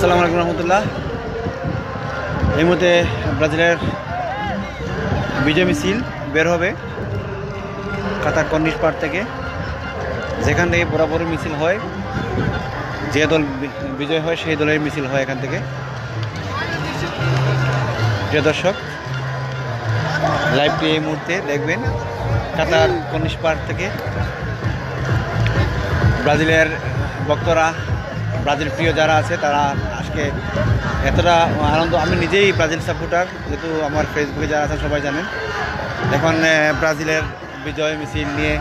আসসালামু আলাইকুম রহমতুল্লাহ। এই মুহূর্তে ব্রাজিলের বিজয় মিছিল বের হবে কাতার কর্নিশ পাড় থেকে, যেখান থেকে বরাবর মিছিল হয়। যে দল বিজয় হয় সেই দলের মিছিল হয় এখান থেকে। প্রিয় দর্শক, লাইভটি এই মুহূর্তে দেখবেন কাতার কর্নিশ পাড় থেকে। ব্রাজিলের ভক্তরা, ব্রাজিল প্রিয় যারা আছে তারা আজকে এতটা আনন্দ। আমি নিজেই ব্রাজিল সাপোর্টার, যেহেতু আমার ফেসবুকে যারা আছেন সবাই জানেন। এখন ব্রাজিলের বিজয় মিছিল নিয়ে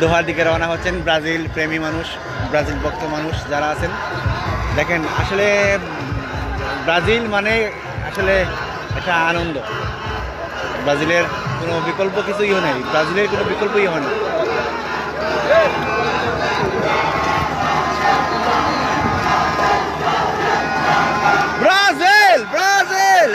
দোহার দিকে রওনা হচ্ছেন ব্রাজিল প্রেমী মানুষ, ব্রাজিল ভক্ত মানুষ যারা আছেন। দেখেন, আসলে ব্রাজিল মানে আসলে একটা আনন্দ। ব্রাজিলের কোনো বিকল্প কিছুই নেই, ব্রাজিলের কোনো বিকল্পই হয় না। ব্রাজিল ব্রাজিল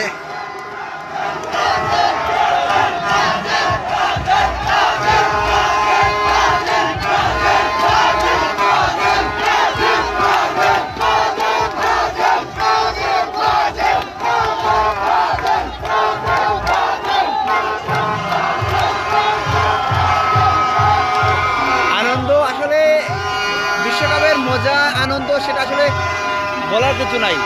আনন্দ, আসলে বিশ্বকাপের মজা আনন্দ সেটা আসলে বলার কিছু নাই।